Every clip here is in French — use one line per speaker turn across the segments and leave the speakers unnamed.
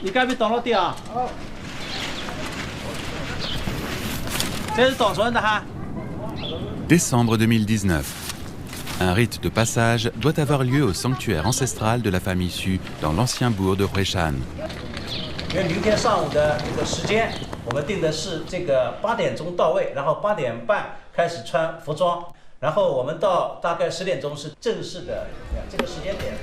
你该不懂了点啊？哦。这是懂什么的哈？
Décembre 2019. Un rite de passage doit avoir lieu au sanctuaire ancestral de la famille Su dans l'ancien bourg de Huishan.
因为明天上午的这个时间，我们定的是这个8点钟到位，然后8点半开始穿服装，然后我们到大概10点钟是正式的这个时间点。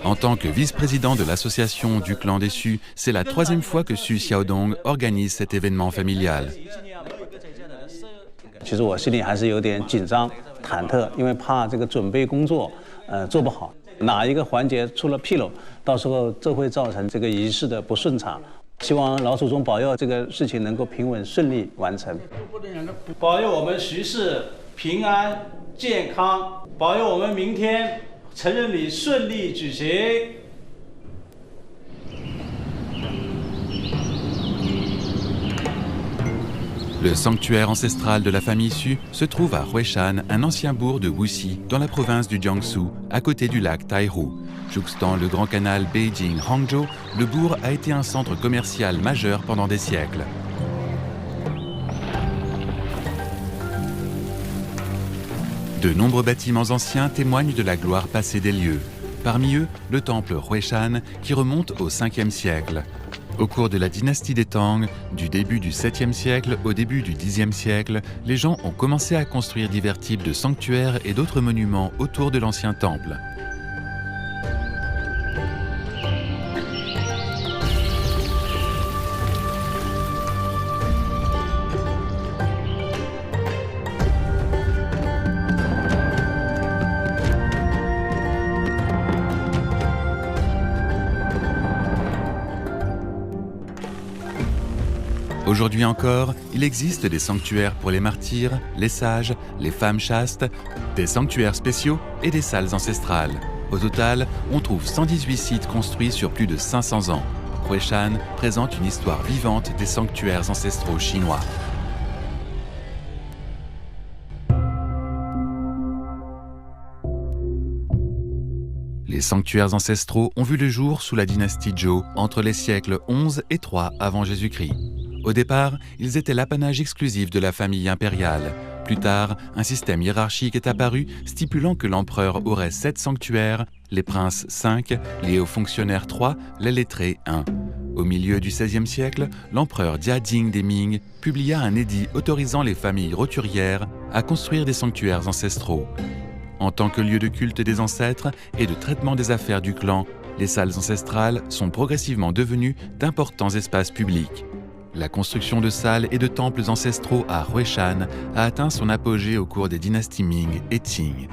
En tant que vice-président de l'association du clan des Su, c'est la 3e fois que Su Xiaodong organise cet événement familial.
其实我心里还是有点紧张、忐忑，因为怕这个准备工作，做不好，哪一个环节出了纰漏，到时候这会造成这个仪式的不顺畅。希望老祖宗保佑这个事情能够平稳顺利完成。
保佑我们徐氏平安健康，保佑我们明天成人礼顺利举行。
Le sanctuaire ancestral de la famille Su se trouve à Huishan, un ancien bourg de Wuxi, dans la province du Jiangsu, à côté du lac Taihu. Jouxtant le grand canal Beijing-Hangzhou, le bourg a été un centre commercial majeur pendant des siècles. De nombreux bâtiments anciens témoignent de la gloire passée des lieux. Parmi eux, le temple Huishan, qui remonte au 5e siècle. Au cours de la dynastie des Tang, du début du 7e siècle au début du 10e siècle, les gens ont commencé à construire divers types de sanctuaires et d'autres monuments autour de l'ancien temple. Aujourd'hui encore, il existe des sanctuaires pour les martyrs, les sages, les femmes chastes, des sanctuaires spéciaux et des salles ancestrales. Au total, on trouve 118 sites construits sur plus de 500 ans. Huishan présente une histoire vivante des sanctuaires ancestraux chinois. Les sanctuaires ancestraux ont vu le jour sous la dynastie Zhou, entre les siècles 11 et 3 avant Jésus-Christ. Au départ, ils étaient l'apanage exclusif de la famille impériale. Plus tard, un système hiérarchique est apparu stipulant que l'empereur aurait 7 sanctuaires, les princes 5, les hauts fonctionnaires 3, les lettrés 1. Au milieu du XVIe siècle, l'empereur Jiajing des Ming publia un édit autorisant les familles roturières à construire des sanctuaires ancestraux. En tant que lieu de culte des ancêtres et de traitement des affaires du clan, les salles ancestrales sont progressivement devenues d'importants espaces publics. La construction de salles et de temples ancestraux à Huishan a atteint son apogée au cours des dynasties Ming et Qing.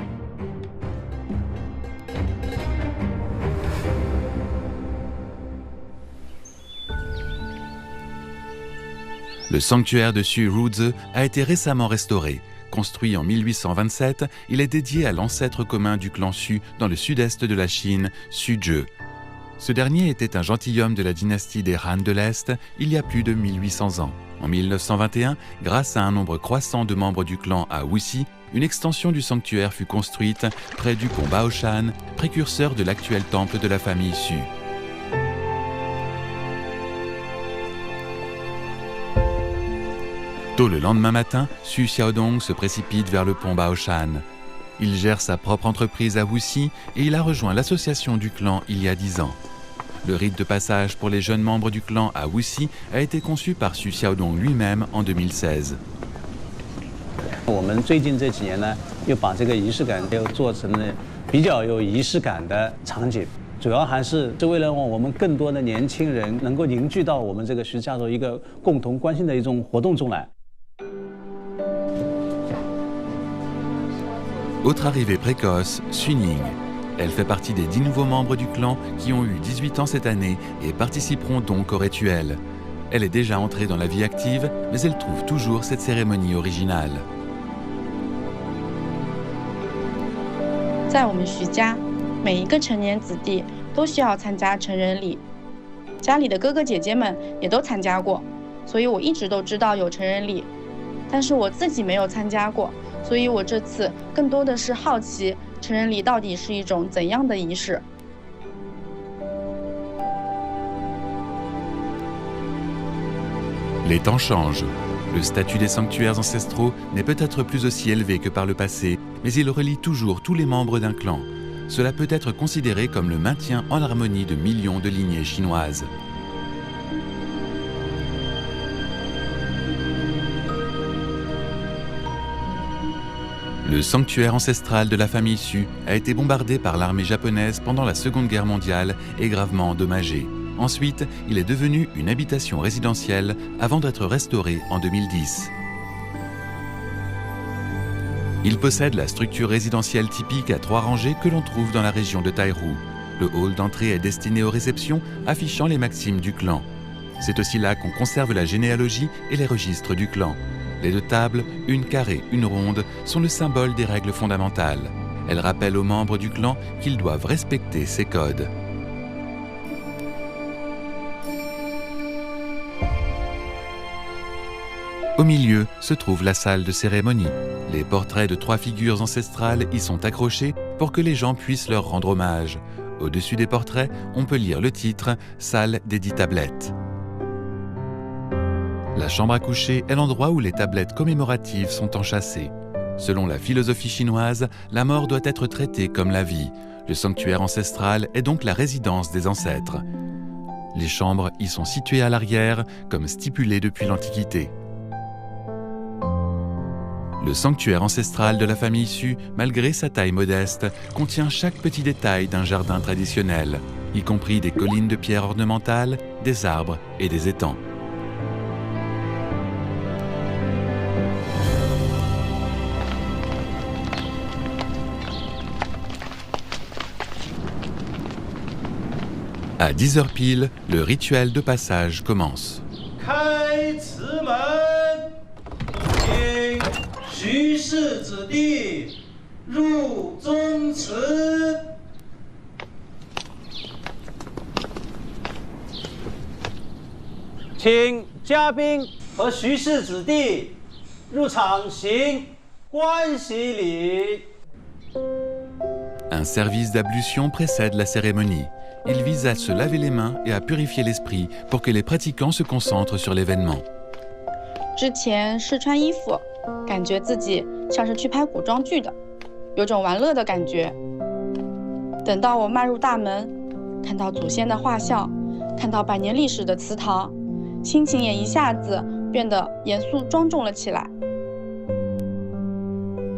Le sanctuaire de Xu Ruzi a été récemment restauré. Construit en 1827, il est dédié à l'ancêtre commun du clan Xu dans le sud-est de la Chine, Xu Zhe. Ce dernier était un gentilhomme de la dynastie des Han de l'Est il y a plus de 1800 ans. En 1921, grâce à un nombre croissant de membres du clan à Wuxi, une extension du sanctuaire fut construite près du pont Baoshan, précurseur de l'actuel temple de la famille Xu. Tôt le lendemain matin, Su Xiaodong se précipite vers le pont Baoshan. Il gère sa propre entreprise à Wuxi et il a rejoint l'association du clan il y a 10 ans. Le rite de passage pour les jeunes membres du clan à Wuxi a été conçu par Su Xiaodong lui-même en 2016.
我们最近这几年呢，又把这个仪式感又做成了比较有仪式感的场景，主要还是为了让我们更多的年轻人能够凝聚到我们这个徐家族一个共同关心的一种活动中来。
Autre arrivée précoce, Suning. Elle fait partie des 10 nouveaux membres du clan qui ont eu 18 ans cette année et participeront donc au rituel. Elle est déjà entrée dans la vie active, mais elle trouve toujours cette cérémonie originale.
在我们徐家，每一个成年子弟都需要参加成人礼，家里的哥哥姐姐们也都参加过，所以我一直都知道有成人礼，但是我自己没有参加过。 所以我这次更多的是好奇，成人礼到底是一种怎样的仪式？
Les temps changent. Le statut des sanctuaires ancestraux n'est peut-être plus aussi élevé que par le passé, mais il relie toujours tous les membres d'un clan. Cela peut être considéré comme le maintien en harmonie de millions de lignées chinoises. Le sanctuaire ancestral de la famille Su a été bombardé par l'armée japonaise pendant la Seconde Guerre mondiale et gravement endommagé. Ensuite, il est devenu une habitation résidentielle avant d'être restauré en 2010. Il possède la structure résidentielle typique à 3 rangées que l'on trouve dans la région de Taïrou. Le hall d'entrée est destiné aux réceptions, affichant les maximes du clan. C'est aussi là qu'on conserve la généalogie et les registres du clan. Les 2 tables, une carrée, une ronde, sont le symbole des règles fondamentales. Elles rappellent aux membres du clan qu'ils doivent respecter ces codes. Au milieu se trouve la salle de cérémonie. Les portraits de 3 figures ancestrales y sont accrochés pour que les gens puissent leur rendre hommage. Au-dessus des portraits, on peut lire le titre « Salle des 10 tablettes ». La chambre à coucher est l'endroit où les tablettes commémoratives sont enchâssées. Selon la philosophie chinoise, la mort doit être traitée comme la vie. Le sanctuaire ancestral est donc la résidence des ancêtres. Les chambres y sont situées à l'arrière, comme stipulé depuis l'Antiquité. Le sanctuaire ancestral de la famille Su, malgré sa taille modeste, contient chaque petit détail d'un jardin traditionnel, y compris des collines de pierre ornementales, des arbres et des étangs. À 10h pile, le rituel de passage commence. Un service d'ablution précède la cérémonie. Il vise à se laver les mains et à purifier l'esprit pour que les pratiquants se concentrent sur l'événement.
之前试穿衣服，感觉自己像是去拍古装剧的，有种玩乐的感觉。等到我迈入大门，看到祖先的画像，看到100年历史的祠堂，心情也一下子变得严肃庄重了起来。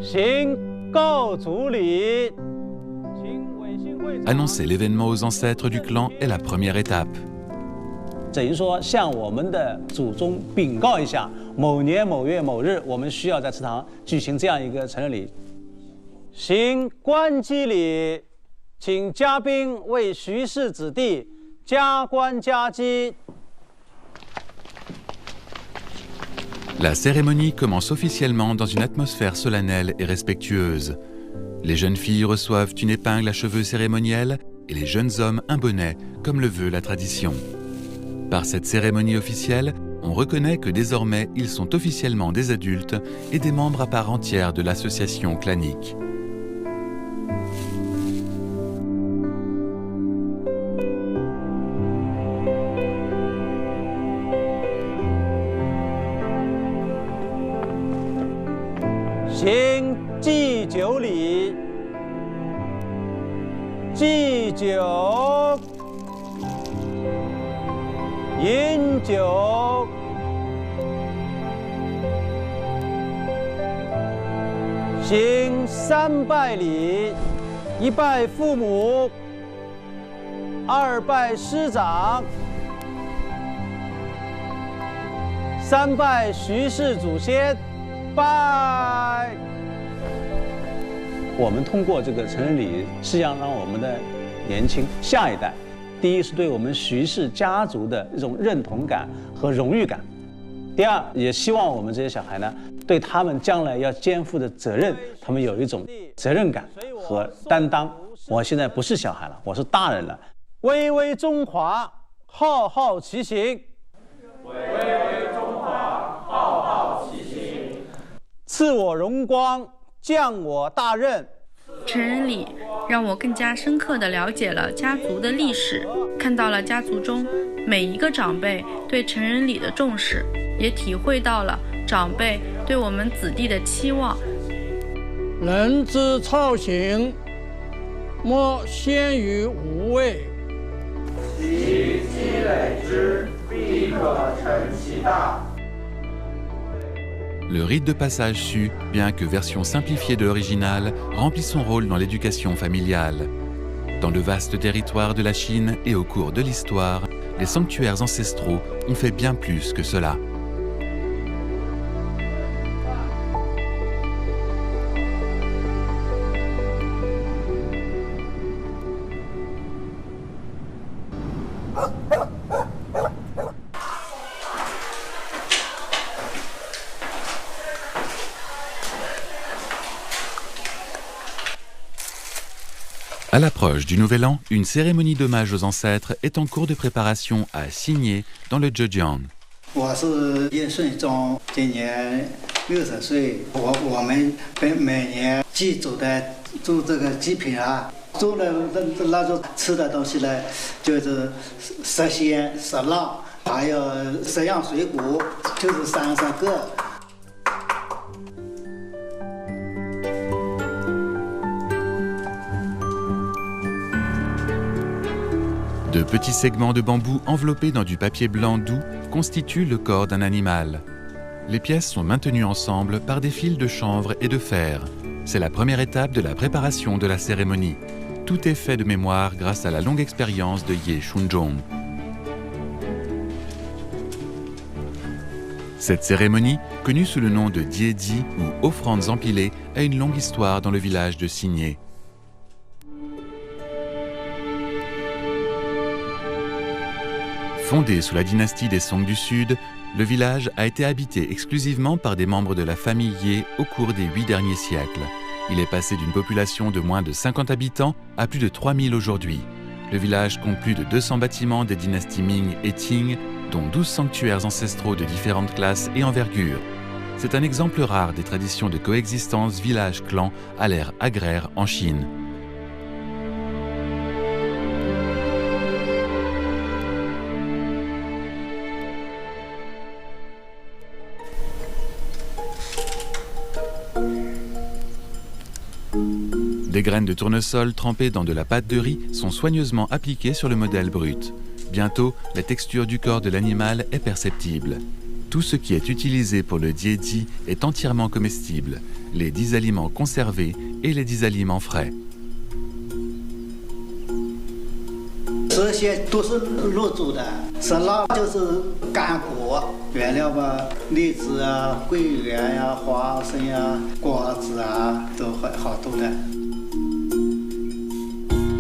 行告祖礼。
Annoncer l'événement aux ancêtres du clan est la première étape.
等于说，向我们的祖宗禀告一下，某年某月某日，我们需要在祠堂举行这样一个成人礼。行关基礼，请嘉宾为徐氏子弟加冠加基。
La cérémonie commence officiellement dans une atmosphère solennelle et respectueuse. Les jeunes filles reçoivent une épingle à cheveux cérémonielle et les jeunes hommes un bonnet, comme le veut la tradition. Par cette cérémonie officielle, on reconnaît que désormais ils sont officiellement des adultes et des membres à part entière de l'association clanique.
祭酒礼，祭酒，饮酒，行3拜礼：1拜父母，2拜师长，3拜徐氏祖先，拜。 我们通过这个成人礼，是想让我们的年轻下一代，第一是对我们徐氏家族的一种认同感和荣誉感；第二，也希望我们这些小孩呢，对他们将来要肩负的责任，他们有一种责任感和担当。我现在不是小孩了，我是大人了。巍巍中华，浩浩其行；巍巍中华，浩浩其行；赐我荣光。 降我大任。
成人礼让我更加深刻地了解了家族的历史，看到了家族中每一个长辈对成人礼的重视，也体会到了长辈对我们子弟的期望。
人之操行，莫先于无畏。
其积累之，必可成其大。
Le rite de passage su, bien que version simplifiée de l'original, remplit son rôle dans l'éducation familiale. Dans le vaste territoire de la Chine et au cours de l'histoire, les sanctuaires ancestraux ont fait bien plus que cela. À l'approche du Nouvel An, une cérémonie d'hommage aux ancêtres est en cours de préparation à Xinye, dans le Zhejiang.
我是叶顺忠，今年60岁。我们每年祭祖的做这个祭品啊，做的那种吃的东西呢，就是10鲜、10辣，还有10样水果，就是30个。
De petits segments de bambou enveloppés dans du papier blanc doux constituent le corps d'un animal. Les pièces sont maintenues ensemble par des fils de chanvre et de fer. C'est la première étape de la préparation de la cérémonie. Tout est fait de mémoire grâce à la longue expérience de Ye Shunzhong. Cette cérémonie, connue sous le nom de Diedi ou offrandes empilées, a une longue histoire dans le village de Xinye. Fondé sous la dynastie des Song du Sud, le village a été habité exclusivement par des membres de la famille Ye au cours des 8 derniers siècles. Il est passé d'une population de moins de 50 habitants à plus de 3000 aujourd'hui. Le village compte plus de 200 bâtiments des dynasties Ming et Qing, dont 12 sanctuaires ancestraux de différentes classes et envergures. C'est un exemple rare des traditions de coexistence village-clan à l'ère agraire en Chine. Des graines de tournesol trempées dans de la pâte de riz sont soigneusement appliquées sur le modèle brut. Bientôt, la texture du corps de l'animal est perceptible. Tout ce qui est utilisé pour le diedi est entièrement comestible, les 10 aliments conservés et les 10 aliments frais.
这些都是入煮的，10辣就是干果原料吧，荔枝啊、桂圆呀、花生呀、果子啊，都好多的。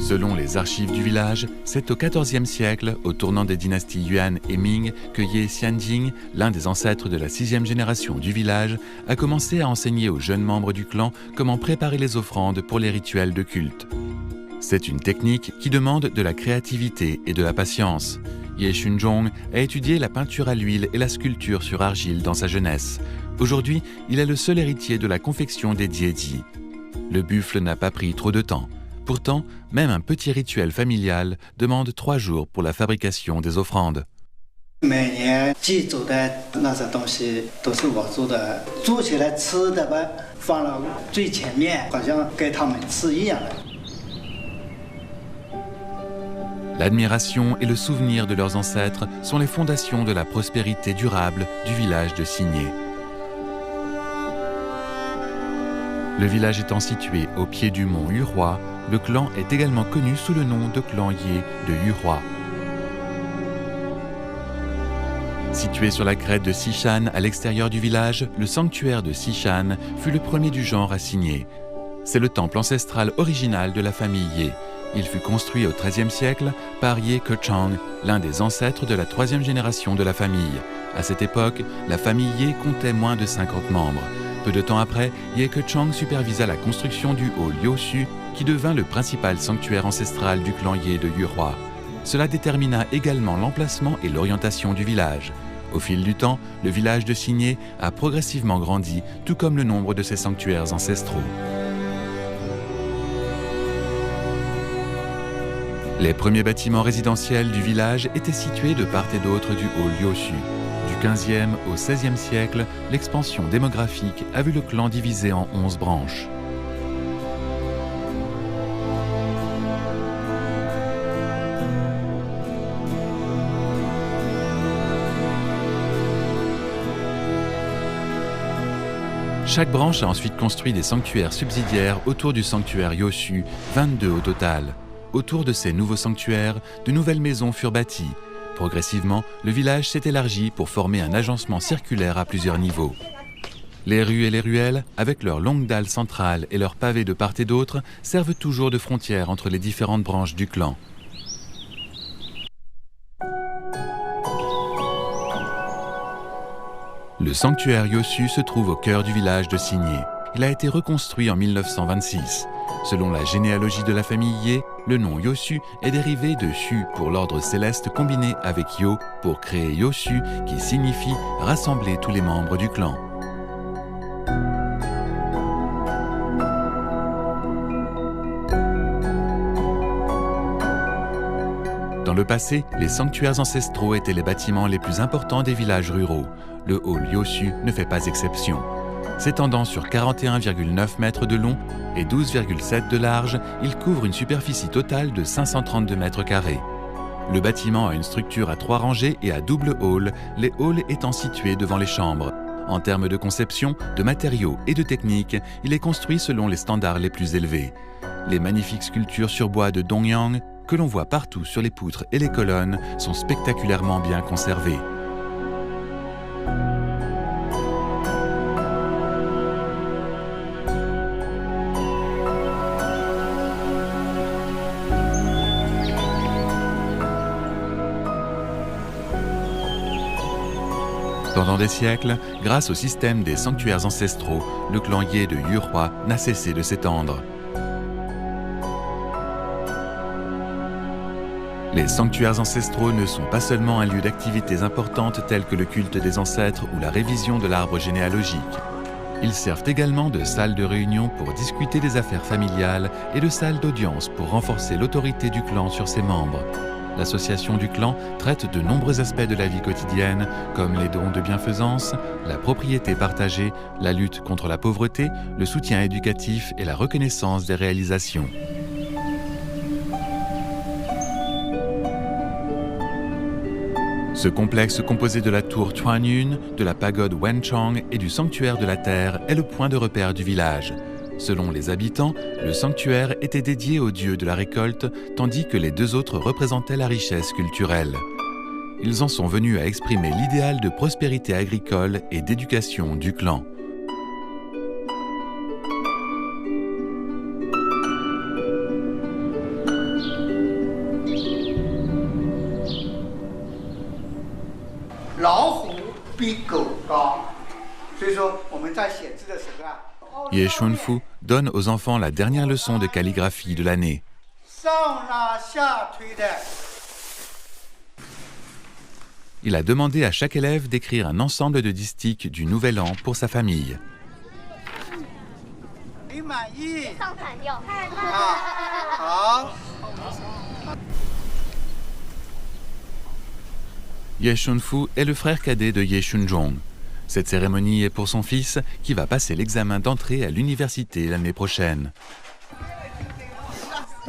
Selon les archives du village, c'est au XIVe siècle, au tournant des dynasties Yuan et Ming, que Ye Xianjing, l'un des ancêtres de la 6e génération du village, a commencé à enseigner aux jeunes membres du clan comment préparer les offrandes pour les rituels de culte. C'est une technique qui demande de la créativité et de la patience. Ye Shunzhong a étudié la peinture à l'huile et la sculpture sur argile dans sa jeunesse. Aujourd'hui, il est le seul héritier de la confection des diedi. Le buffle n'a pas pris trop de temps. Pourtant, même un petit rituel familial demande 3 jours pour la fabrication des offrandes.
每年祭祖的那些东西都是我做的，做起来吃的吧，放了最前面，好像给他们吃一样的。
L'admiration et le souvenir de leurs ancêtres sont les fondations de la prospérité durable du village de Xinye. Le village étant situé au pied du mont Yurhua, le clan est également connu sous le nom de clan Ye de Yurhua. Situé sur la crête de Xishan à l'extérieur du village, le sanctuaire de Xishan fut le premier du genre à Xinye. C'est le temple ancestral original de la famille Ye. Il fut construit au XIIIe siècle par Ye Kechang, l'un des ancêtres de la 3e génération de la famille. À cette époque, la famille Ye comptait moins de 50 membres. Peu de temps après, Ye Kechang supervisa la construction du haut Liuxu, qui devint le principal sanctuaire ancestral du clan Ye de Yurhua. Cela détermina également l'emplacement et l'orientation du village. Au fil du temps, le village de Xinye a progressivement grandi, tout comme le nombre de ses sanctuaires ancestraux. Les premiers bâtiments résidentiels du village étaient situés de part et d'autre du hall Yoshu. Du 15e au 16e siècle, l'expansion démographique a vu le clan divisé en 11 branches. Chaque branche a ensuite construit des sanctuaires subsidiaires autour du sanctuaire Yoshu, 22 au total. Autour de ces nouveaux sanctuaires, de nouvelles maisons furent bâties. Progressivement, le village s'est élargi pour former un agencement circulaire à plusieurs niveaux. Les rues et les ruelles, avec leurs longues dalles centrales et leurs pavés de part et d'autre, servent toujours de frontière entre les différentes branches du clan. Le sanctuaire Yoshu se trouve au cœur du village de Signé. Il a été reconstruit en 1926. Selon la généalogie de la famille Ye, le nom Yoshu est dérivé de Shu pour l'ordre céleste combiné avec Yo pour créer Yoshu qui signifie rassembler tous les membres du clan. Dans le passé, les sanctuaires ancestraux étaient les bâtiments les plus importants des villages ruraux. Le hall Yoshu ne fait pas exception. S'étendant sur 41,9 mètres de long et 12,7 de large, il couvre une superficie totale de 532 mètres carrés. Le bâtiment a une structure à 3 rangées et à double hall, les halls étant situés devant les chambres. En termes de conception, de matériaux et de technique, il est construit selon les standards les plus élevés. Les magnifiques sculptures sur bois de Dongyang, que l'on voit partout sur les poutres et les colonnes, sont spectaculairement bien conservées. Pendant des siècles, grâce au système des sanctuaires ancestraux, le clan Ye de Yurhua n'a cessé de s'étendre. Les sanctuaires ancestraux ne sont pas seulement un lieu d'activités importantes telles que le culte des ancêtres ou la révision de l'arbre généalogique. Ils servent également de salle de réunion pour discuter des affaires familiales et de salle d'audience pour renforcer l'autorité du clan sur ses membres. L'association du clan traite de nombreux aspects de la vie quotidienne, comme les dons de bienfaisance, la propriété partagée, la lutte contre la pauvreté, le soutien éducatif et la reconnaissance des réalisations. Ce complexe composé de la tour Chuanyun, de la pagode Wenchang et du sanctuaire de la terre est le point de repère du village. Selon les habitants, le sanctuaire était dédié au dieu de la récolte, tandis que les deux autres représentaient la richesse culturelle. Ils en sont venus à exprimer l'idéal de prospérité agricole et d'éducation du clan. Ye Shunfu donne aux enfants la dernière leçon de calligraphie de l'année. Il a demandé à chaque élève d'écrire un ensemble de distiques du Nouvel An pour sa famille. Ye Shunfu est le frère cadet de Ye Shunzhong. Cette cérémonie est pour son fils qui va passer l'examen d'entrée à l'université l'année prochaine.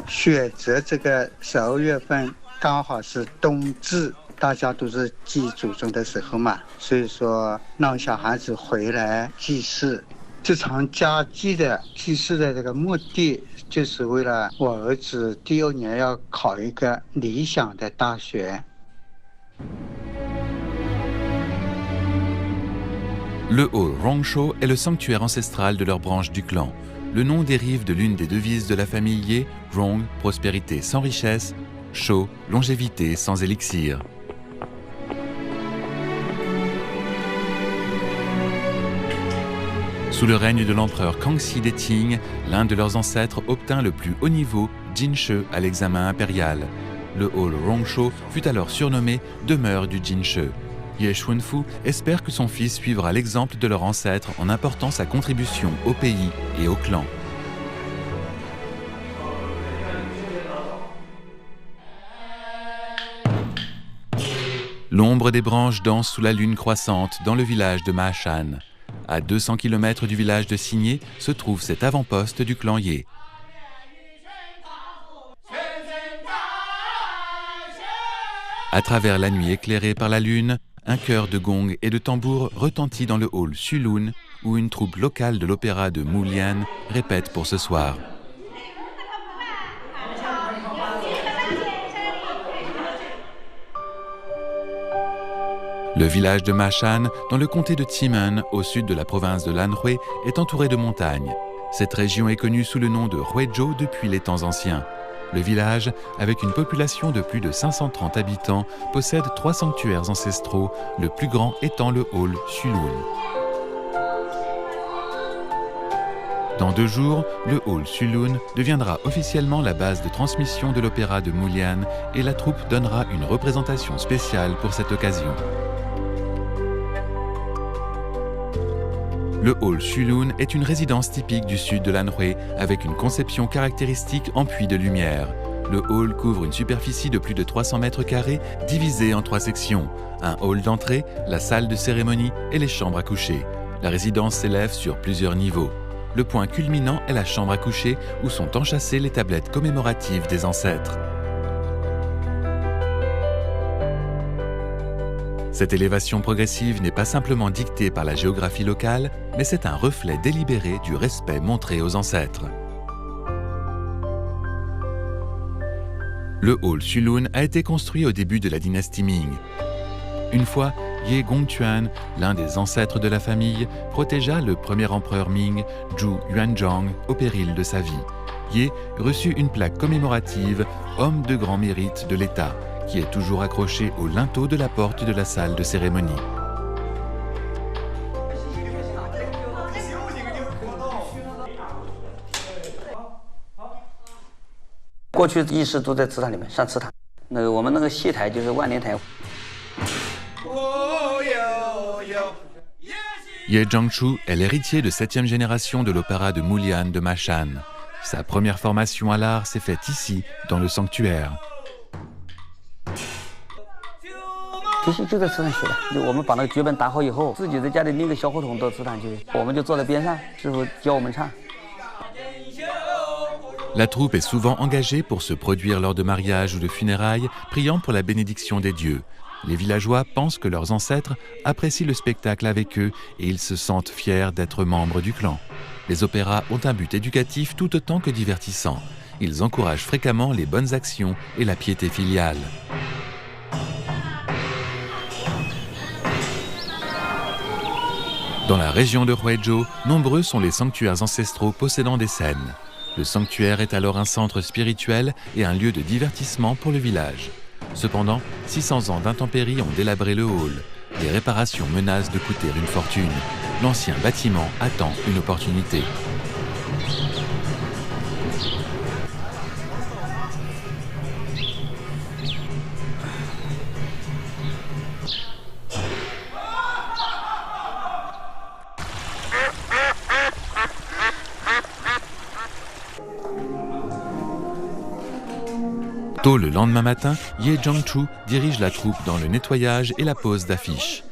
选择这个12月份刚好是冬至，大家都是祭祖宗的时候嘛，所以说让小孩子回来祭祀。这场家祭的祭祀的这个目的，就是为了我儿子第2年要考一个理想的大学。
Le hall Rongsho est le sanctuaire ancestral de leur branche du clan. Le nom dérive de l'une des devises de la famille Ye, Rong, prospérité sans richesse, Sho, longévité sans élixir. Sous le règne de l'empereur Kangxi des Qing, l'un de leurs ancêtres obtint le plus haut niveau, Jinshe, à l'examen impérial. Le hall Rongsho fut alors surnommé demeure du Jinshe. Ye Shunfu espère que son fils suivra l'exemple de leur ancêtre en apportant sa contribution au pays et au clan. L'ombre des branches danse sous la lune croissante dans le village de Maashan. À 200 km du village de Signé se trouve cet avant-poste du clan Ye. À travers la nuit éclairée par la lune, un chœur de gong et de tambour retentit dans le hall Sulun, où une troupe locale de l'opéra de Mulian répète pour ce soir. Le village de Maashan, dans le comté de Ximen, au sud de la province de Lanhui, est entouré de montagnes. Cette région est connue sous le nom de Huizhou depuis les temps anciens. Le village, avec une population de plus de 530 habitants, possède 3 sanctuaires ancestraux, le plus grand étant le hall Sulun. Dans 2 jours, le hall Sulun deviendra officiellement la base de transmission de l'opéra de Mulian et la troupe donnera une représentation spéciale pour cette occasion. Le hall Sulun est une résidence typique du sud de l'Anhui avec une conception caractéristique en puits de lumière. Le hall couvre une superficie de plus de 300 mètres carrés divisée en 3 sections. Un hall d'entrée, la salle de cérémonie et les chambres à coucher. La résidence s'élève sur plusieurs niveaux. Le point culminant est la chambre à coucher où sont enchâssées les tablettes commémoratives des ancêtres. Cette élévation progressive n'est pas simplement dictée par la géographie locale, mais c'est un reflet délibéré du respect montré aux ancêtres. Le hall Sulun a été construit au début de la dynastie Ming. Une fois, Ye Gongquan, l'un des ancêtres de la famille, protégea le premier empereur Ming, Zhu Yuanzhang, au péril de sa vie. Ye reçut une plaque commémorative « Homme de grand mérite de l'État », qui est toujours accrochée au linteau de la porte de la salle de cérémonie. Ye Zhangchu est l'héritier de 7e génération de l'opéra de Mulian de Maashan. Sa première formation à l'art s'est faite ici, dans le sanctuaire. La troupe est souvent engagée pour se produire lors de mariages ou de funérailles, priant pour la bénédiction des dieux. Les villageois pensent que leurs ancêtres apprécient le spectacle avec eux et ils se sentent fiers d'être membres du clan. Les opéras ont un but éducatif tout autant que divertissant. Ils encouragent fréquemment les bonnes actions et la piété filiale. Dans la région de Huizhou, nombreux sont les sanctuaires ancestraux possédant des scènes. Le sanctuaire est alors un centre spirituel et un lieu de divertissement pour le village. Cependant, 600 ans d'intempéries ont délabré le hall. Les réparations menacent de coûter une fortune. L'ancien bâtiment attend une opportunité. Tôt le lendemain matin, Ye Zhangchu dirige la troupe dans le nettoyage et la pose d'affiches.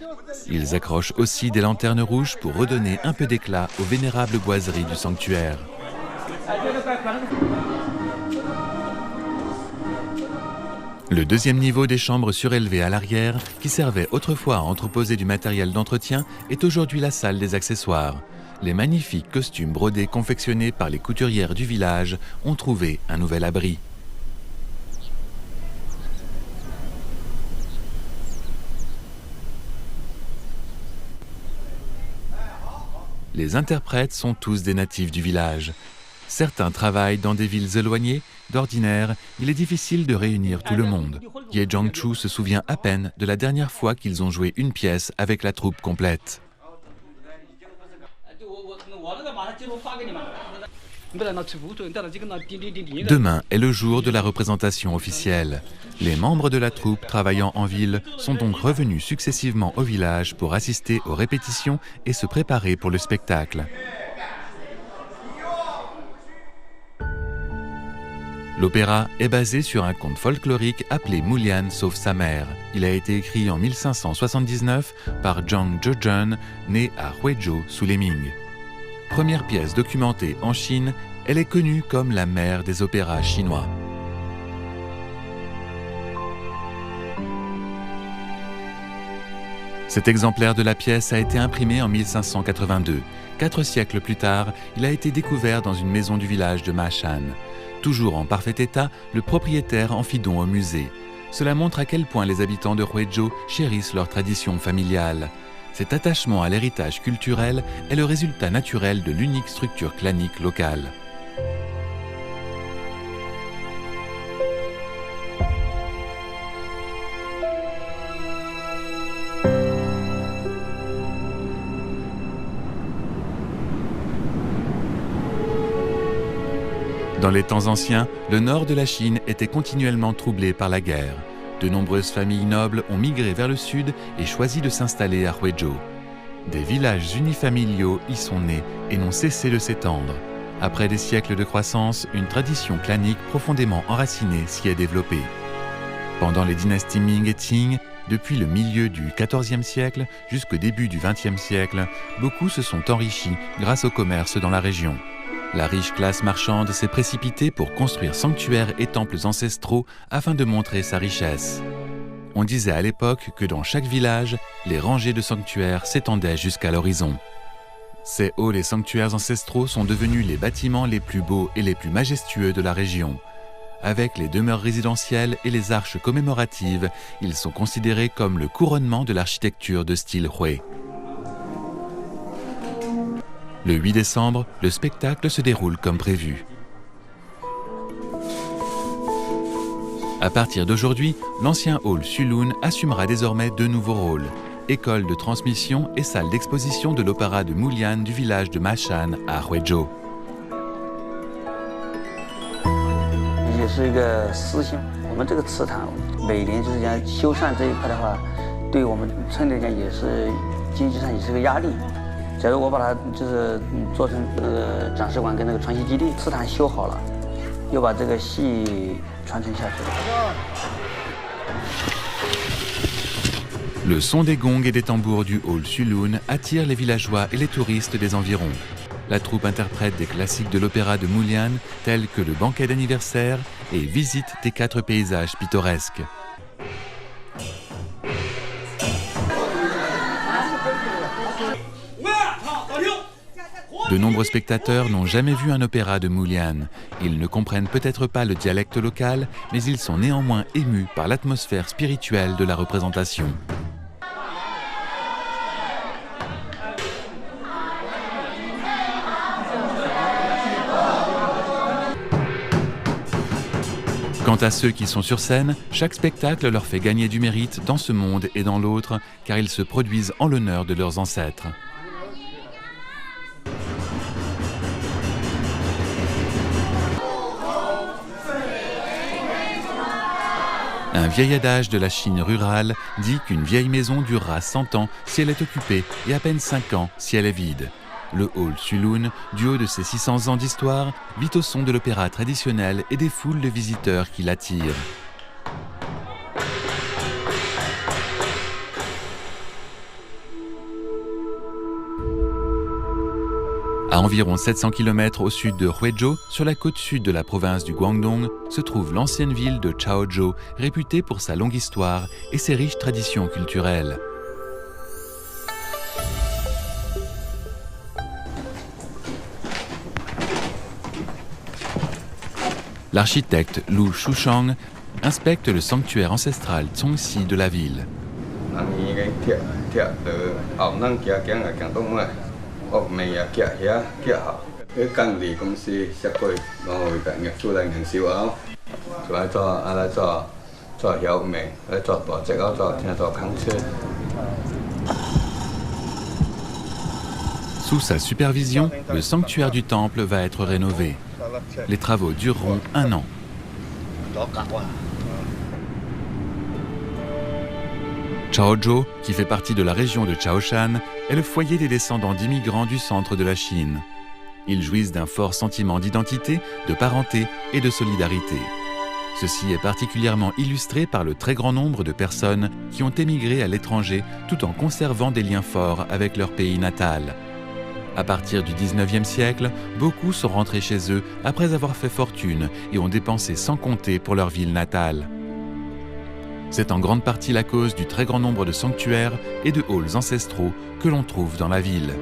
Ils accrochent aussi des lanternes rouges pour redonner un peu d'éclat aux vénérables boiseries du sanctuaire. Le 2e niveau des chambres surélevées à l'arrière, qui servait autrefois à entreposer du matériel d'entretien, est aujourd'hui la salle des accessoires. Les magnifiques costumes brodés confectionnés par les couturières du village ont trouvé un nouvel abri. Les interprètes sont tous des natifs du village. Certains travaillent dans des villes éloignées. D'ordinaire, il est difficile de réunir tout le monde. Ye Zhangchu se souvient à peine de la dernière fois qu'ils ont joué une pièce avec la troupe complète. Demain est le jour de la représentation officielle. Les membres de la troupe travaillant en ville sont donc revenus successivement au village pour assister aux répétitions et se préparer pour le spectacle. L'opéra est basé sur un conte folklorique appelé Mulian sauf sa mère. Il a été écrit en 1579 par Zhang Zhezhen, né à Huizhou sous les Ming. Première pièce documentée en Chine, elle est connue comme la mère des opéras chinois. Cet exemplaire de la pièce a été imprimé en 1582. 4 siècles plus tard, il a été découvert dans une maison du village de Mashan. Toujours en parfait état, le propriétaire en fit don au musée. Cela montre à quel point les habitants de Huizhou chérissent leur tradition familiale. Cet attachement à l'héritage culturel est le résultat naturel de l'unique structure clanique locale. Dans les temps anciens, le nord de la Chine était continuellement troublé par la guerre. De nombreuses familles nobles ont migré vers le sud et choisi de s'installer à Huizhou. Des villages unifamiliaux y sont nés et n'ont cessé de s'étendre. Après des siècles de croissance, une tradition clanique profondément enracinée s'y est développée. Pendant les dynasties Ming et Qing, depuis le milieu du XIVe siècle jusqu'au début du XXe siècle, beaucoup se sont enrichis grâce au commerce dans la région. La riche classe marchande s'est précipitée pour construire sanctuaires et temples ancestraux afin de montrer sa richesse. On disait à l'époque que dans chaque village, les rangées de sanctuaires s'étendaient jusqu'à l'horizon. Ces halls et sanctuaires ancestraux sont devenus les bâtiments les plus beaux et les plus majestueux de la région. Avec les demeures résidentielles et les arches commémoratives, ils sont considérés comme le couronnement de l'architecture de style Hui. Le 8 décembre, le spectacle se déroule comme prévu. À partir d'aujourd'hui, l'ancien hall Sulun assumera désormais 2 nouveaux rôles, école de transmission et salle d'exposition de l'opéra de Mulian du village de Mashan à Huizhou.
也是一个私心，我们这个祠堂每年就是讲修缮这一块的话，对我们村来讲也是经济上也是个压力。 假如我把它就是做成展示馆跟那个传习基地，祠堂修好了，又把这个戏传承下去了。
Le son des gongs et des tambours du hall Sulun attire les villageois et les touristes des environs. La troupe interprète des classiques de l'opéra de Mulian, tels que le banquet d'anniversaire et visite des 4 paysages pittoresques. De nombreux spectateurs n'ont jamais vu un opéra de Mulian. Ils ne comprennent peut-être pas le dialecte local, mais ils sont néanmoins émus par l'atmosphère spirituelle de la représentation. Quant à ceux qui sont sur scène, chaque spectacle leur fait gagner du mérite dans ce monde et dans l'autre, car ils se produisent en l'honneur de leurs ancêtres. Un vieil adage de la Chine rurale dit qu'une vieille maison durera 100 ans si elle est occupée et à peine 5 ans si elle est vide. Le hall Sulun, du haut de ses 600 ans d'histoire, vit au son de l'opéra traditionnel et des foules de visiteurs qui l'attirent. À environ 700 km au sud de Huizhou, sur la côte sud de la province du Guangdong, se trouve l'ancienne ville de Chaozhou, réputée pour sa longue histoire et ses riches traditions culturelles. L'architecte Lu Shushang inspecte le sanctuaire ancestral Zongxi de la ville. Sous sa supervision, le sanctuaire du temple va être rénové. Les travaux dureront 1 an. Chaozhou, qui fait partie de la région de Chaoshan, est le foyer des descendants d'immigrants du centre de la Chine. Ils jouissent d'un fort sentiment d'identité, de parenté et de solidarité. Ceci est particulièrement illustré par le très grand nombre de personnes qui ont émigré à l'étranger tout en conservant des liens forts avec leur pays natal. À partir du 19e siècle, beaucoup sont rentrés chez eux après avoir fait fortune et ont dépensé sans compter pour leur ville natale. C'est en grande partie la cause du très grand nombre de sanctuaires et de halls ancestraux que l'on trouve dans la ville.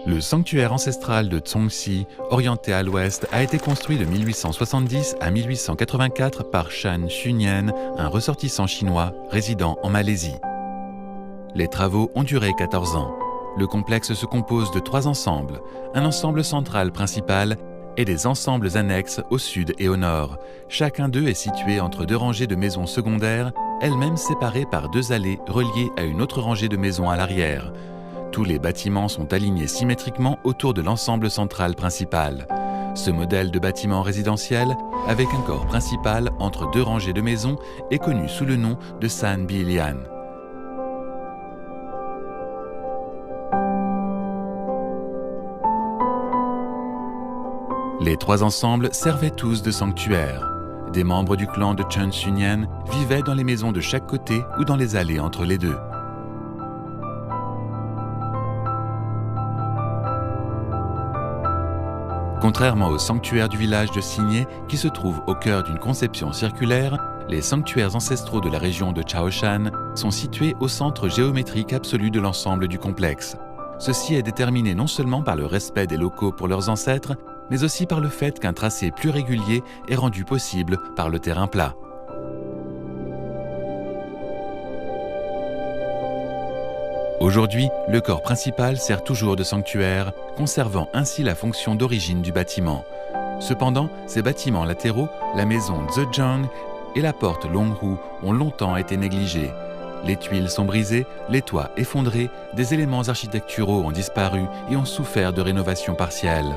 Le sanctuaire ancestral de Zhongxi, orienté à l'ouest, a été construit de 1870 à 1884 par Shan Xunyan, un ressortissant chinois résidant en Malaisie. Les travaux ont duré 14 ans. Le complexe se compose de 3 ensembles, un ensemble central principal et des ensembles annexes au sud et au nord. Chacun d'eux est situé entre 2 rangées de maisons secondaires, elles-mêmes séparées par 2 allées reliées à une autre rangée de maisons à l'arrière. Tous les bâtiments sont alignés symétriquement autour de l'ensemble central principal. Ce modèle de bâtiment résidentiel, avec un corps principal entre 2 rangées de maisons, est connu sous le nom de San Bilian. Les 3 ensembles servaient tous de sanctuaire. Des membres du clan de Chen Xunyan vivaient dans les maisons de chaque côté ou dans les allées entre les 2. Contrairement au sanctuaire du village de Signé, qui se trouve au cœur d'une conception circulaire, les sanctuaires ancestraux de la région de Chaoshan sont situés au centre géométrique absolu de l'ensemble du complexe. Ceci est déterminé non seulement par le respect des locaux pour leurs ancêtres, mais aussi par le fait qu'un tracé plus régulier est rendu possible par le terrain plat. Aujourd'hui, le corps principal sert toujours de sanctuaire, conservant ainsi la fonction d'origine du bâtiment. Cependant, ces bâtiments latéraux, la maison Zhejiang et la porte Longhu ont longtemps été négligés. Les tuiles sont brisées, les toits effondrés, des éléments architecturaux ont disparu et ont souffert de rénovations partielles.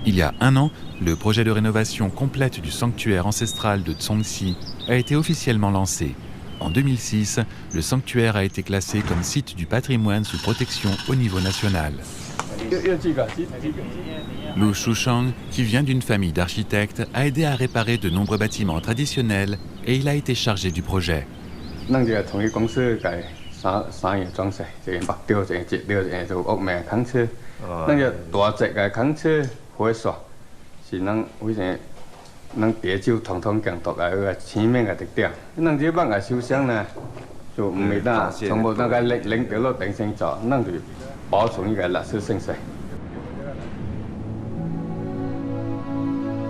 Il y a 1 an, le projet de rénovation complète du sanctuaire ancestral de Zhongxi a été officiellement lancé. En 2006, le sanctuaire a été classé comme site du patrimoine sous protection au niveau national. Lu Shushang, qui vient d'une famille d'architectes, a aidé à réparer de nombreux bâtiments traditionnels et il a été chargé du projet.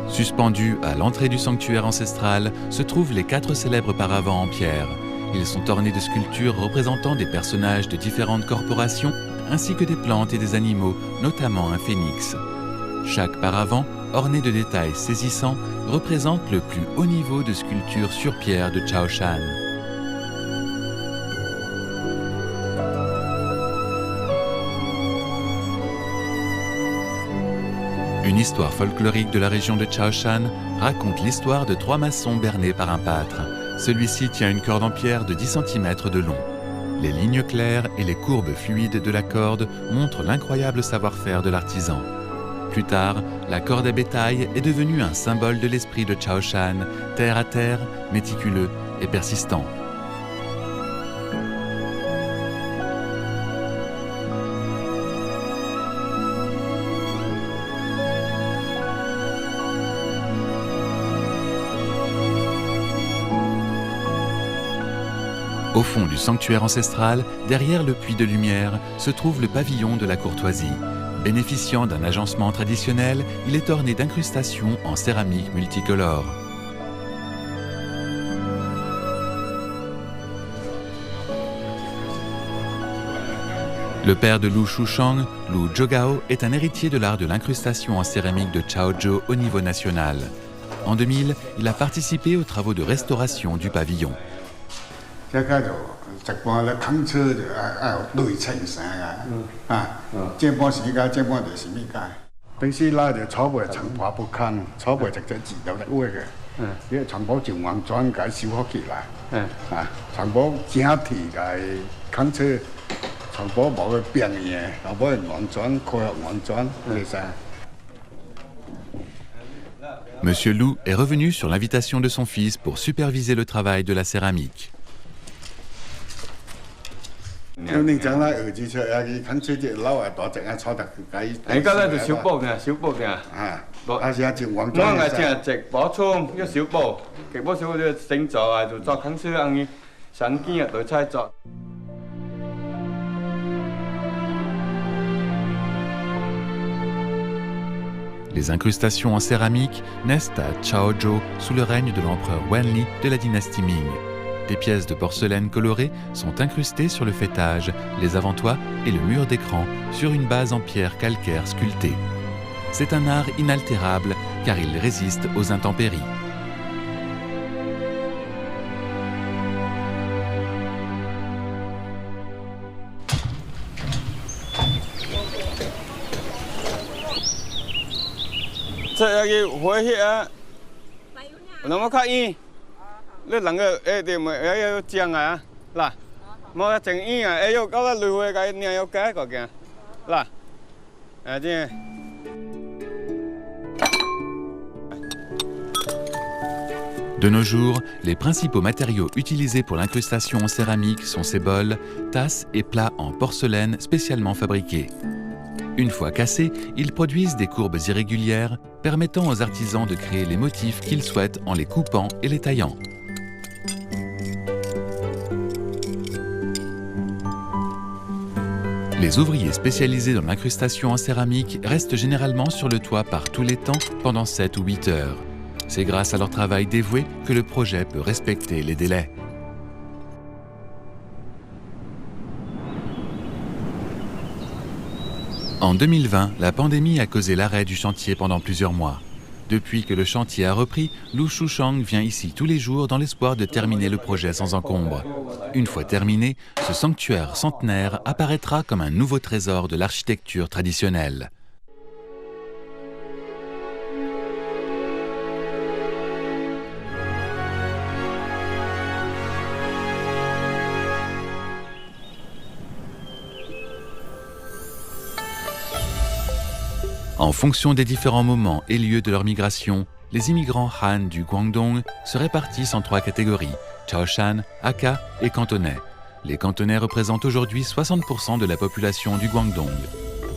Suspendus à l'entrée du sanctuaire ancestral se trouvent les 4 célèbres paravents en pierre. Ils sont ornés de sculptures représentant des personnages de différentes corporations ainsi que des plantes et des animaux, notamment un phénix. Chaque paravent, orné de détails saisissants, représente le plus haut niveau de sculpture sur pierre de Chaoshan. Une histoire folklorique de la région de Chaoshan raconte l'histoire de 3 maçons bernés par un pâtre. Celui-ci tient une corde en pierre de 10 cm de long. Les lignes claires et les courbes fluides de la corde montrent l'incroyable savoir-faire de l'artisan. Plus tard, la corde à bétail est devenue un symbole de l'esprit de Chaoshan, terre à terre, méticuleux et persistant. Au fond du sanctuaire ancestral, derrière le puits de lumière, se trouve le pavillon de la courtoisie. Bénéficiant d'un agencement traditionnel, il est orné d'incrustations en céramique multicolore. Le père de Lu Shushang, Lu Zhogao, est un héritier de l'art de l'incrustation en céramique de Chaozhou au niveau national. En 2000, il a participé aux travaux de restauration du pavillon.
这个就一般咧扛车就爱有对称啥啊，这半时间，这半就是咩间。平时拉就草背长爬不堪，草背直接自动来挖嘅。因为长坡就完全给修复起来。长坡整体给扛车，长坡冇个变嘅，后尾完全开合完全嚟晒。
Monsieur Lou est revenu sur l'invitation de son fils pour superviser le travail de la céramique.
你将来儿子出去扛车只老啊大只啊草特给。
而家咧就小步嘅，小步嘅。
啊是啊，就完全。
我係淨係直補充一小步，極補少啲整座啊，就做扛車硬神經啊，對差作。
Les incrustations en céramique naissent à Chaozhou sous le règne de l'empereur Wenli de la dynastie Ming. Des pièces de porcelaine colorées sont incrustées sur le faîtage, les avant-toits et le mur d'écran sur une base en pierre calcaire sculptée. C'est un art inaltérable car il résiste aux intempéries. De nos jours, les principaux matériaux utilisés pour l'incrustation en céramique sont ces bols, tasses et plats en porcelaine spécialement fabriqués. Une fois cassés, ils produisent des courbes irrégulières, permettant aux artisans de créer les motifs qu'ils souhaitent en les coupant et les taillant. Les ouvriers spécialisés dans l'incrustation en céramique restent généralement sur le toit par tous les temps pendant 7 ou 8 heures. C'est grâce à leur travail dévoué que le projet peut respecter les délais. En 2020, la pandémie a causé l'arrêt du chantier pendant plusieurs mois. Depuis que le chantier a repris, Lu Shushang vient ici tous les jours dans l'espoir de terminer le projet sans encombre. Une fois terminé, ce sanctuaire centenaire apparaîtra comme un nouveau trésor de l'architecture traditionnelle. En fonction des différents moments et lieux de leur migration, les immigrants Han du Guangdong se répartissent en 3 catégories, Chaoshan, Hakka et Cantonais. Les Cantonais représentent aujourd'hui 60% de la population du Guangdong.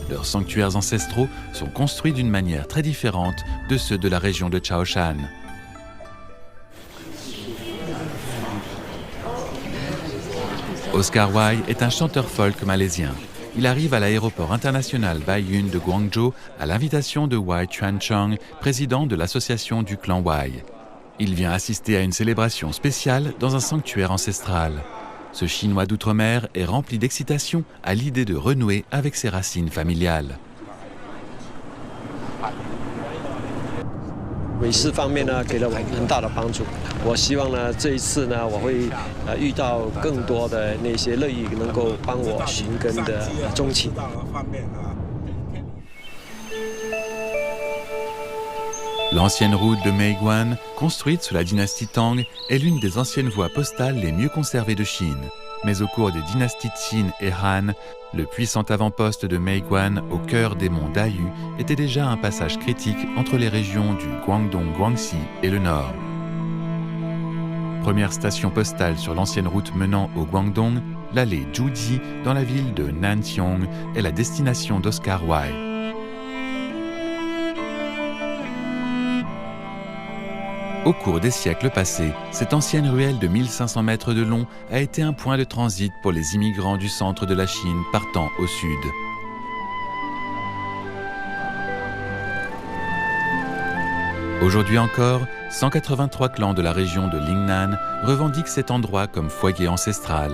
Leurs sanctuaires ancestraux sont construits d'une manière très différente de ceux de la région de Chaoshan. Oscar Wai est un chanteur folk malaisien. Il arrive à l'aéroport international Bai Yun de Guangzhou à l'invitation de Wai Chuancheng, président de l'association du clan Wai. Il vient assister à une célébration spéciale dans un sanctuaire ancestral. Ce Chinois d'outre-mer est rempli d'excitation à l'idée de renouer avec ses racines familiales.
美食方面呢，给了我很大的帮助。我希望呢，这一次呢，我会遇到更多的那些乐意能够帮我寻根的宗亲。
L'ancienne route de Meiguan, construite sous la dynastie Tang, est l'une des anciennes voies postales les mieux conservées de Chine. Mais au cours des dynasties Qin et Han, le puissant avant-poste de Meiguan au cœur des monts Dayu était déjà un passage critique entre les régions du Guangdong-Guangxi et le nord. Première station postale sur l'ancienne route menant au Guangdong, l'allée Zhuji dans la ville de Nanxiong est la destination d'Oscar Wai. Au cours des siècles passés, cette ancienne ruelle de 1500 mètres de long a été un point de transit pour les immigrants du centre de la Chine partant au sud. Aujourd'hui encore, 183 clans de la région de Lingnan revendiquent cet endroit comme foyer ancestral.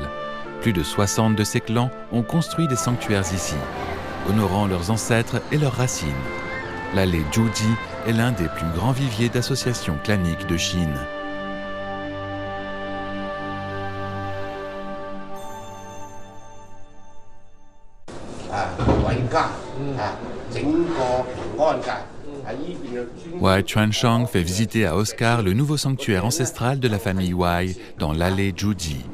Plus de 60 de ces clans ont construit des sanctuaires ici, honorant leurs ancêtres et leurs racines. L'allée Zhuji est l'un des plus grands viviers d'associations claniques de Chine. Wai Chuanshang fait visiter à Oscar le nouveau sanctuaire ancestral de la famille Wai dans l'allée Zhuji.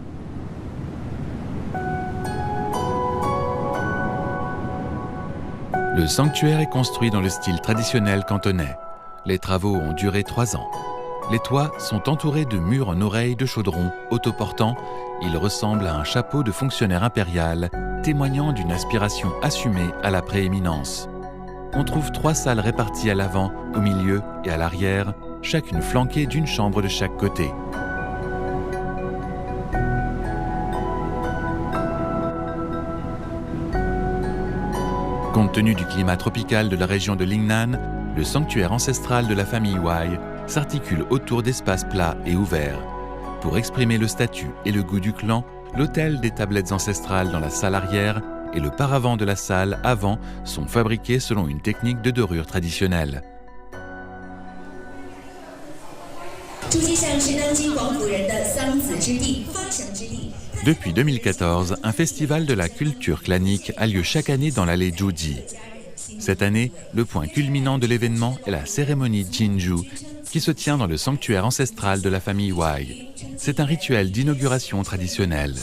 Le sanctuaire est construit dans le style traditionnel cantonais. Les travaux ont duré 3 ans. Les toits sont entourés de murs en oreilles de chaudron autoportants. Ils ressemblent à un chapeau de fonctionnaire impérial, témoignant d'une aspiration assumée à la prééminence. On trouve 3 salles réparties à l'avant, au milieu et à l'arrière, chacune flanquée d'une chambre de chaque côté. Compte tenu du climat tropical de la région de Lingnan, le sanctuaire ancestral de la famille Wai s'articule autour d'espaces plats et ouverts. Pour exprimer le statut et le goût du clan, l'autel des tablettes ancestrales dans la salle arrière et le paravent de la salle avant sont fabriqués selon une technique de dorure traditionnelle. Depuis 2014, un festival de la culture clanique a lieu chaque année dans l'allée Zhuji. Cette année, le point culminant de l'événement est la cérémonie Jinju, qui se tient dans le sanctuaire ancestral de la famille Wai. C'est un rituel d'inauguration traditionnel.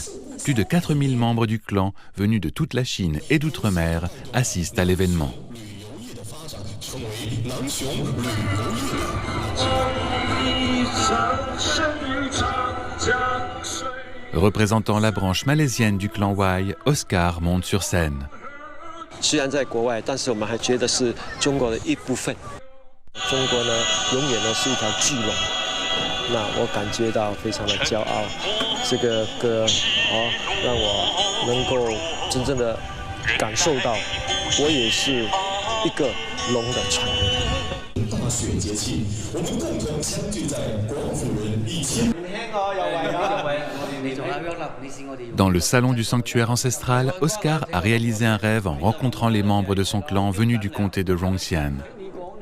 Plus de 4000 membres du clan, venus de toute la Chine et d'outre-mer, assistent à l'événement. Représentant la branche malaisienne du clan Wai, Oscar monte sur scène.
虽然在国外，但是我们还觉得是中国的一部分。中国呢，永远呢是一条巨龙。那我感觉到非常的骄傲。这个歌，让我能够真正的感受到，我也是一个龙的传人。大雪节气，我们共同相聚在广府人1000。
Dans le salon du sanctuaire ancestral, Oscar a réalisé un rêve en rencontrant les membres de son clan venus du comté de Rongxian.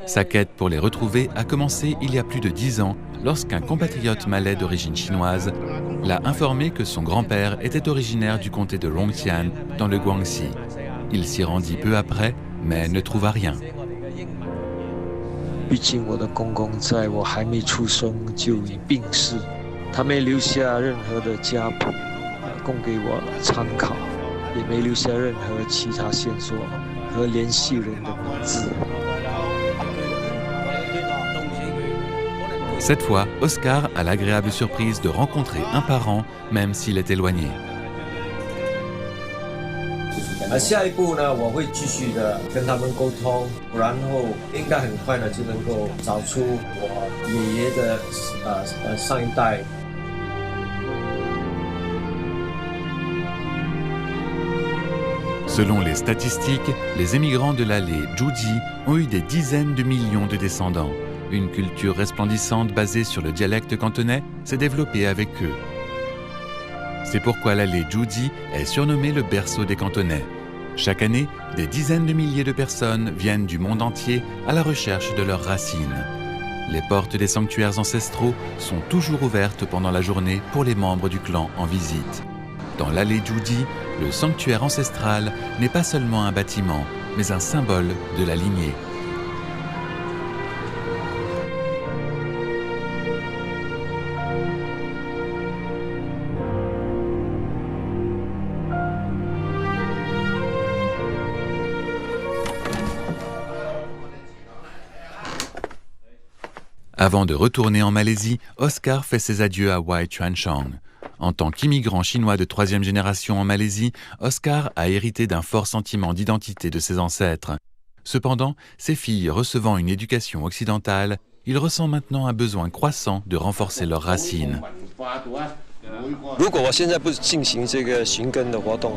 Sa quête pour les retrouver a commencé il y a plus de 10 ans lorsqu'un compatriote malais d'origine chinoise l'a informé que son grand-père était originaire du comté de Rongxian dans le Guangxi. Il s'y rendit peu après, mais ne trouva rien.
毕竟我的公公在我还没出生就已病逝，他没留下任何的家谱供给我参考，也没留下任何其他线索和联系人的名字。
Cette fois, Oscar a l'agréable surprise de rencontrer un parent, même s'il est éloigné.
下一步呢，我会继续的跟他们沟通，然后应该很快呢就能够找出我爷爷的上一代。
Selon les statistiques, les émigrants de l'allée Zhuji ont eu des dizaines de millions de descendants. Une culture resplendissante basée sur le dialecte cantonais s'est développée avec eux. C'est pourquoi l'allée Zhuji est surnommée le berceau des Cantonais. Chaque année, des dizaines de milliers de personnes viennent du monde entier à la recherche de leurs racines. Les portes des sanctuaires ancestraux sont toujours ouvertes pendant la journée pour les membres du clan en visite. Dans l'allée Zhuji, le sanctuaire ancestral n'est pas seulement un bâtiment, mais un symbole de la lignée. Avant de retourner en Malaisie, Oscar fait ses adieux à Wai Chuanshang. En tant qu'immigrant chinois de 3e génération en Malaisie, Oscar a hérité d'un fort sentiment d'identité de ses ancêtres. Cependant, ses filles recevant une éducation occidentale, il ressent maintenant un besoin croissant de renforcer leurs racines.
如果我现在不进行这个寻根的活动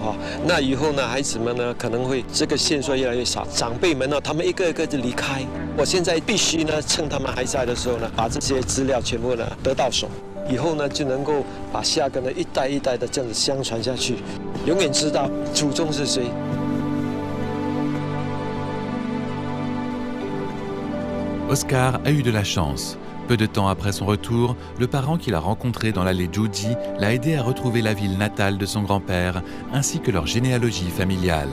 那以后呢，孩子们呢可能会这个线索越来越少，长辈们呢他们一个一个的离开。我现在必须呢趁他们还在的时候呢，把这些资料全部呢得到手，以后呢就能够把下个呢一代一代的这样子相传下去，永远知道祖宗是谁。
Oscar a eu de la chance. Peu de temps après son retour, le parent qu'il a rencontré dans l'allée Zhuji l'a aidé à retrouver la ville natale de son grand-père, ainsi que leur généalogie familiale.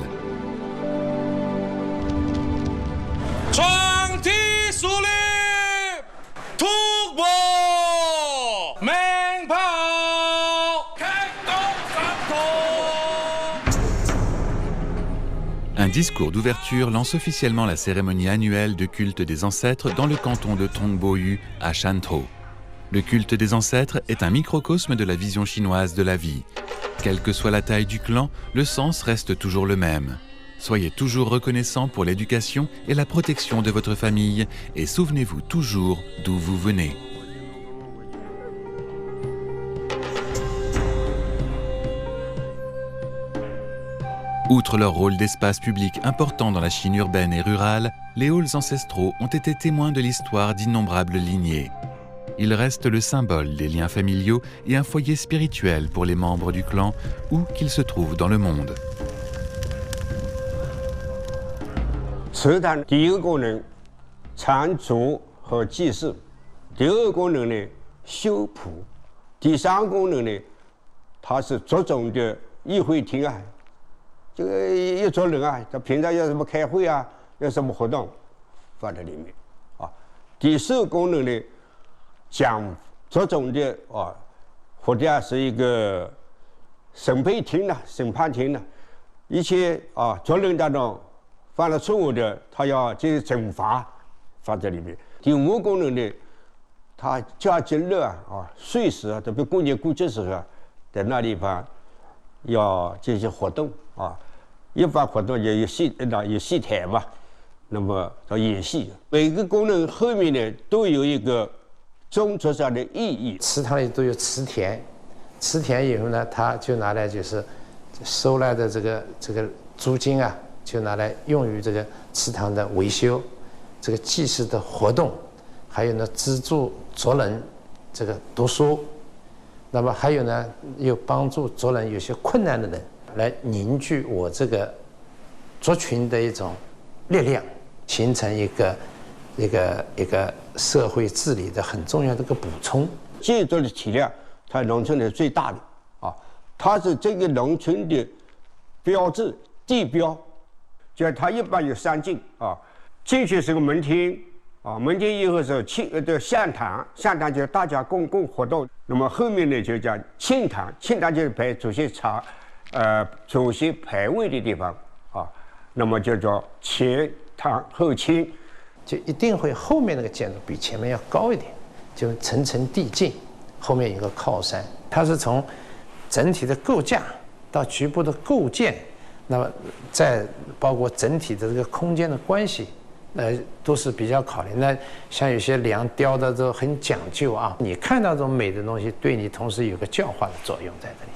Un discours d'ouverture lance officiellement la cérémonie annuelle de culte des ancêtres dans le canton de Trong Po Yu à Shan-Tro. Le culte des ancêtres est un microcosme de la vision chinoise de la vie. Quelle que soit la taille du clan, le sens reste toujours le même. Soyez toujours reconnaissant pour l'éducation et la protection de votre famille et souvenez-vous toujours d'où vous venez. Outre leur rôle d'espace public important dans la Chine urbaine et rurale, les halls ancestraux ont été témoins de l'histoire d'innombrables lignées. Ils restent le symbole des liens familiaux et un foyer spirituel pour les membres du clan, où qu'ils se trouvent dans le monde.
祠堂第一个功能，缠足和祭祀；第二个功能呢，修谱；第三个功能呢，它是着重的议会厅啊。这个一桌人啊，他平常要什么开会啊，要什么活动，放在里面啊。第四个功能呢，着重的啊，或者是一个审判厅呢，审判厅呢，一切啊做人当中犯了错误的，他要进行惩罚，放在里面。第五个功能呢，他家节日啊，岁时啊，特别过年过节时候啊，在那地方要进行活动啊。一般活动也有戏台嘛，那么叫演戏。每个功能后面呢都有一个宗族上的意义。
祠堂里都有祠田，祠田以后呢，他就拿来就是收来的这个租金啊，就拿来用于这个祠堂的维修，这个祭祀的活动，还有呢资助族人这个读书，那么还有呢又帮助族人有些困难的人。来凝聚我这个族群的一种力量，形成一个社会治理的很重要的一个补充。
建筑的体量，它农村是最大的啊，它是这个农村的标志地标，就它一般有3进啊，进去是个门厅啊，门厅以后是向堂，向堂就是大家公共活动，那么后面呢就叫庆堂，庆堂就是摆主席茶。主席排位的地方啊，那么叫做前堂后厅，
就一定会后面那个建筑比前面要高一点，就层层递进，后面有个靠山，它是从整体的构架到局部的构建，那么再包括整体的这个空间的关系，都是比较考虑。那像有些梁雕的都很讲究啊，你看到这种美的东西，对你同时有个教化的作用在这里。